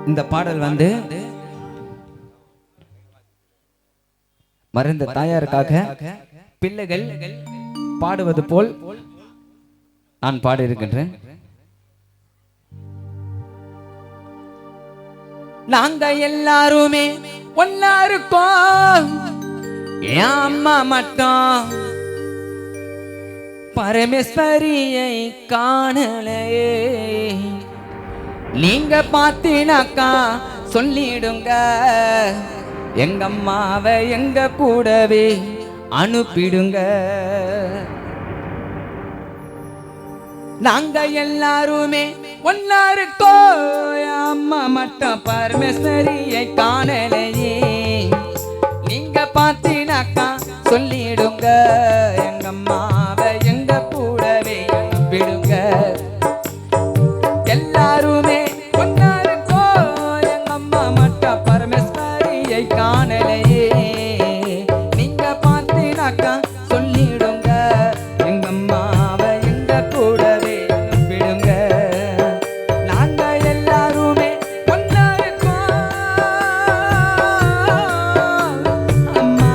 இந்த பாடல் வந்து மறைந்த தாயாருக்காக பிள்ளைகள் பாடுவது போல் நான் பாடியிருக்கின்றேன். நாங்க எல்லாருமே ஒன்னா இருக்கோம், என் அம்மா மட்டும் பரமேஸ்வரியை காணலையே. நீங்க பார்த்தீனாக்கா சொல்லிடுங்க, எங்க அம்மாவை எங்க கூடவே அனுப்பிடுங்க. நாங்க எல்லாருமே ஒன்னா இருக்கோம், அம்மா மட்டும் பரமேஸ்வரியை காணலையே. நீங்க பார்த்தீனாக்கா சொல்லிடுங்க, எங்க அம்மாவை எங்க கூடவே அனுப்பிடுங்க. எல்லாருமே ஒன்னா இருக்கோம், எங்க அம்மா மட்டும் பரமேஸ்வரியை காணலையே. நீங்க பார்த்தீனாக்கா சொல்லிடுங்க, எங்க அம்மாவை எங்க கூடவே அனுப்பிடுங்க. நாங்க எல்லாருமே ஒன்னா இருக்கோம் அம்மா.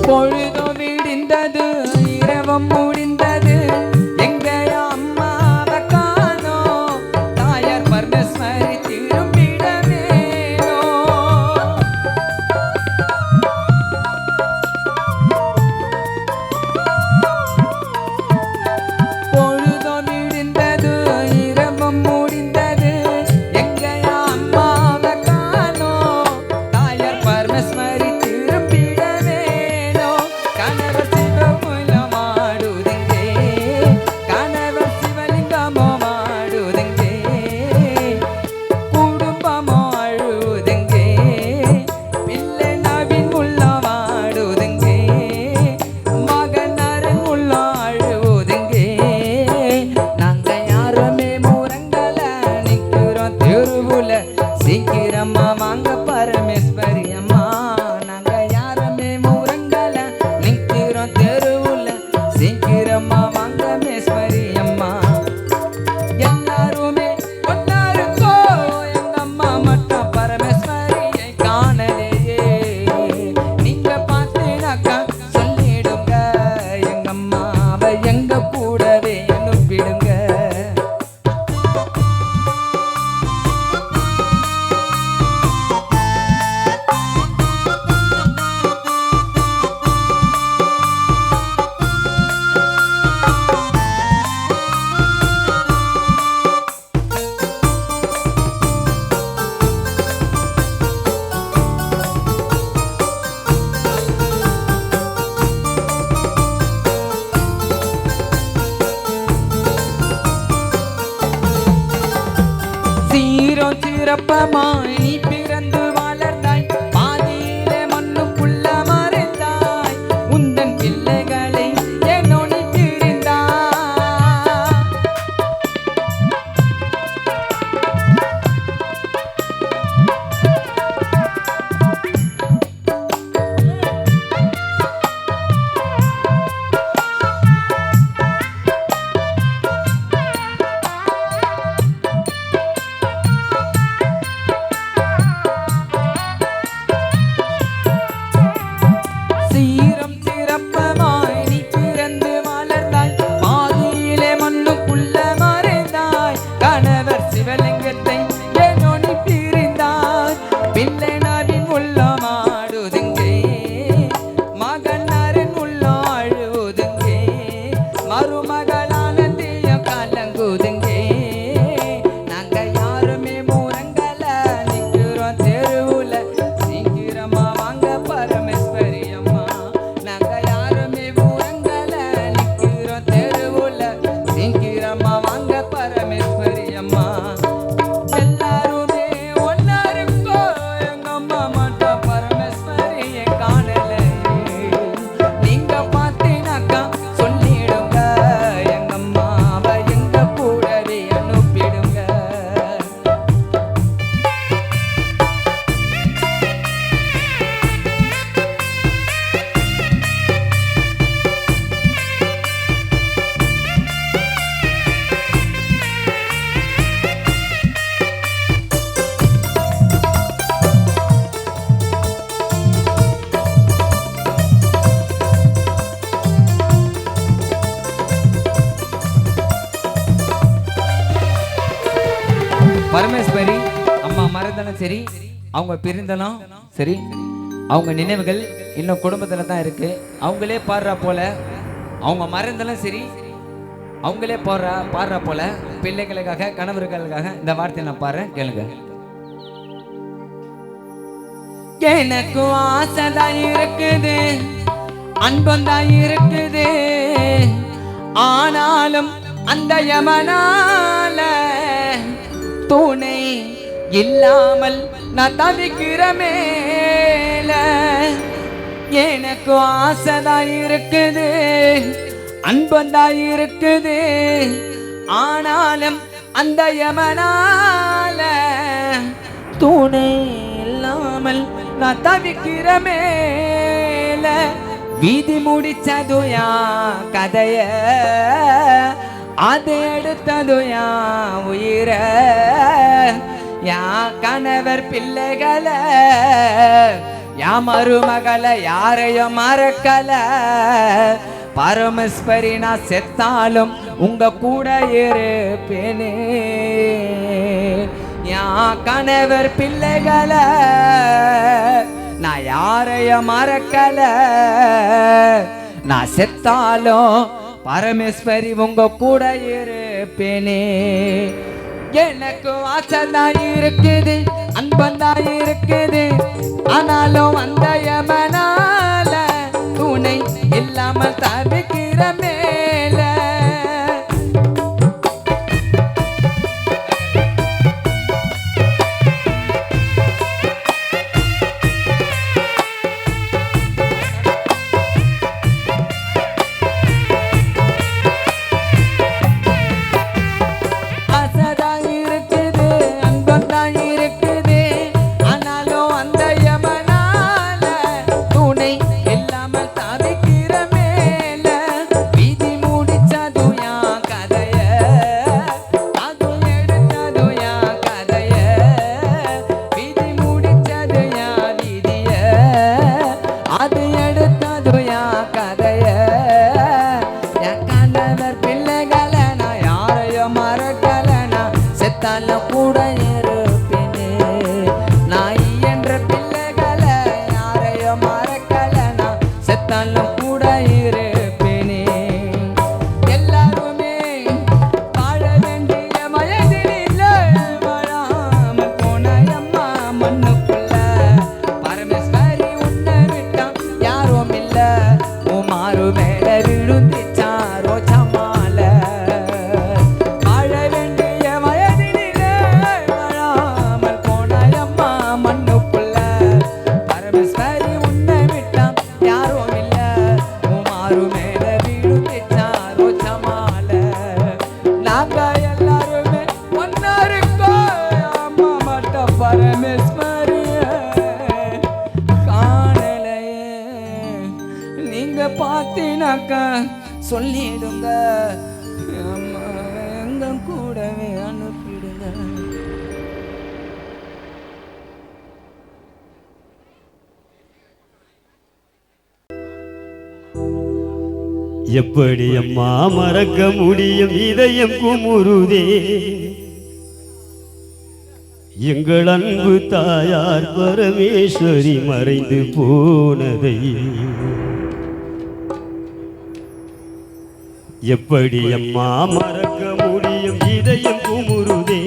பொழுதோ விடிந்தது, இரவும் முடிந்தது, எங்க அம்மாவை காணோம். தாயார் பரமேஸ்வரி திரும்பிட வேணும். பொழுதோ விடிந்தது, இரவும் முடிந்தது, எங்க அம்மாவை காணோம். தாயார் பரமேஸ்வரி திரும்பிட வேணும். கணவர் சிவலிங்கம் ஆடுதுங்கே, கணவர் சிவலிங்கமோ ஆடுதுங்கே, குடும்பமோ அழுதுங்கே, பிள்ளை நவீன் உள்ளம் ஆடுதுங்கே, மகன் அரண் உள்ளம் அழுதுங்கே. நாங்க யாருமே முரங்கல நிக்கிறோம் தெருவுல, சீக்கிரமா வாங்க பரமேஸ்வரி அம்மா. நாங்க யாருமே முரங்கல நிக்கிறோம் தெருவுல, சீக்கிரமா வாங்க மேஸ்வரி அம்மா. எல்லாருமே ஒன்னா இருக்கோம், எங்க அம்மா மட்டும் பரமேஸ்வரியை காணலையே. நீங்க பார்த்தீனாக்கா சொல்லிடுங்க, எங்க அம்மாவை எங்க கூடவே அனுப்பிடுங்க. சீரம் சிறப்பமாய் நீ பிறந்து வளர்ந்தாய், பாதியிலே மண்ணுக்குள்ள மறைந்தாய், உந்தன் பிள்ளைகளை ஏனோ நீ பிரிந்தாய். சரி, அவங்க பிரிந்தாலும் சரி, அவங்க நினைவுகள் இன்னும் குடும்பத்தில் தான் இருக்கு. அவங்களே பாடுறா போல, அவங்க மறந்தாலும் சரி, அவங்களே பாடுறா போல பிள்ளைகளுக்காக கணவர்களுக்காக இந்த வார்த்தையை நான் பாடுறேன், கேளுங்க. எனக்கு ஆசைதான் இருக்குது, அன்பந்தான் இருக்குது, ஆனாலும் அந்த யமனால துணை இல்லாமல் நான் தவிக்கிற மேல. எனக்கு ஆசைதான் இருக்குது, அன்பந்தான் இருக்குது, ஆனாலும் அந்த யமனால துணை இல்லாமல் நான் தவிக்கிற மேல. வீதி முடிச்சதுயா கதைய, அது எடுத்ததுயா உயிர. யா கணவர் பிள்ளைகளை, யா மருமகளை யாரையும் மறக்கல. பரமேஸ்வரி நான் செத்தாலும் உங்க கூட இருப்பேனே. யா கணவர் பிள்ளைகளை நான் யாரையும் மறக்கல. நான் செத்தாலும் பரமேஸ்வரி உங்க கூட இருப்பேனே. எனக்கு ஆசைதான் இருக்குது, அன்பந்தான் இருக்குது, ஆனாலும் அந்த யமனால துணை இல்லாமல் தவிக்கிற மேல. சொல்லிடுங்க, அம்மா எங்க கூடவே அனுப்பிடுங்க. எப்படி அம்மா மறக்க முடியும், இதயம் குமுறுதே. எங்கள் அன்பு தாயார் பரமேஸ்வரி மறைந்து போனதை எப்படி அம்மா மறக்க முடியும், இதயம் குமுறுதே.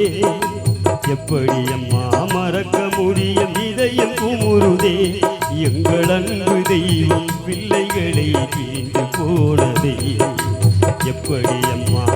எப்படி அம்மா மறக்க முடியும், இதயம் குமுறுதே. எங்கள் அன்பு தெய்வம் பிள்ளைகளை பிரிந்து போனதை எப்படி அம்மா.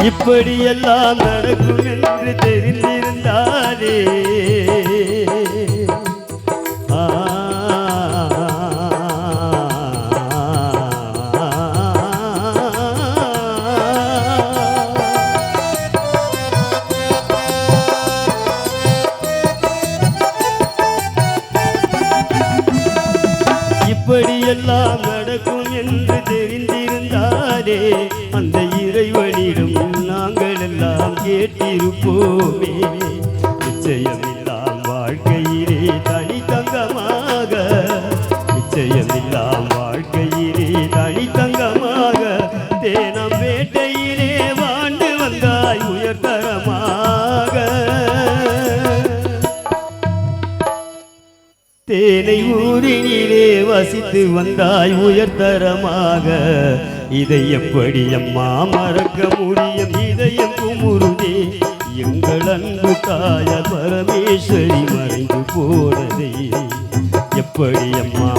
இப்படியெல்லாம் நடக்கும் என்று தெரிந்திருந்தாலே இப்படியெல்லாம் நடக்கும் என்று இறைவனிடம் நாங்கள் எல்லாம் கேட்டிருப்போமே. நிச்சயமில்லாம் வாழ்க்கையிலே தனித்தங்கமாக, நிச்சயமில்லாம் வாழ்க்கையிலே தனித்தங்கமாக தேனம் வேட்டையிலே வாழ்ந்து வந்தாய் உயர்தரமாக. தேனை ஊரினிலே வசித்து வந்தாய் உயர்தரமாக. இதை எப்படி அம்மா மறக்க முடியும்? இதயம் குமுறுதே எங்கள் அன்பு தாய பரமேஸ்வரி மறைந்து போனதை எப்படி அம்மா?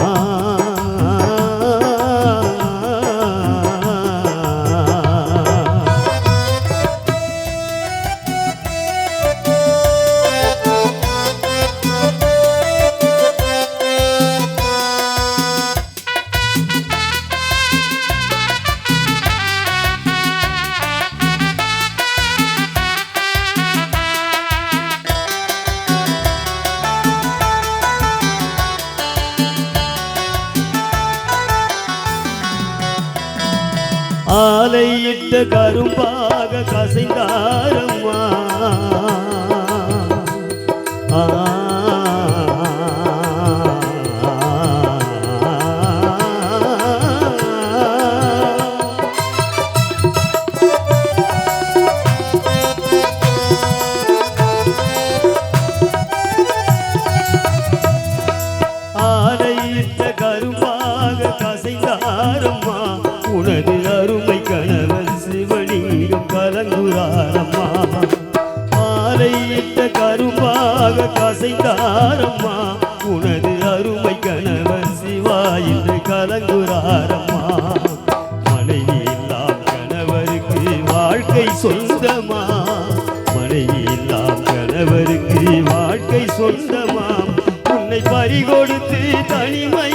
ஆலையிட்ட கரும்பாக கசைந்தாரம்மா. ஆலையிட்ட கரும்பாக கசைந்தாரம்மா. உனது அருமை கணவன் சிவலிங்கம் கலங்குறாரம்மா. ஆலையிட்ட கரும்பாக கசைந்தாரம்மா. உனது அருமை கணவன் சிவா என்று கலங்குறாரம்மா. மனைவி இல்லாம் கணவருக்கு வாழ்க்கை சொந்தமா? மனைவி இல்லாம் கணவருக்கு வாழ்க்கை சொந்தமா? உன்னை பறிகொடுத்து தனிமை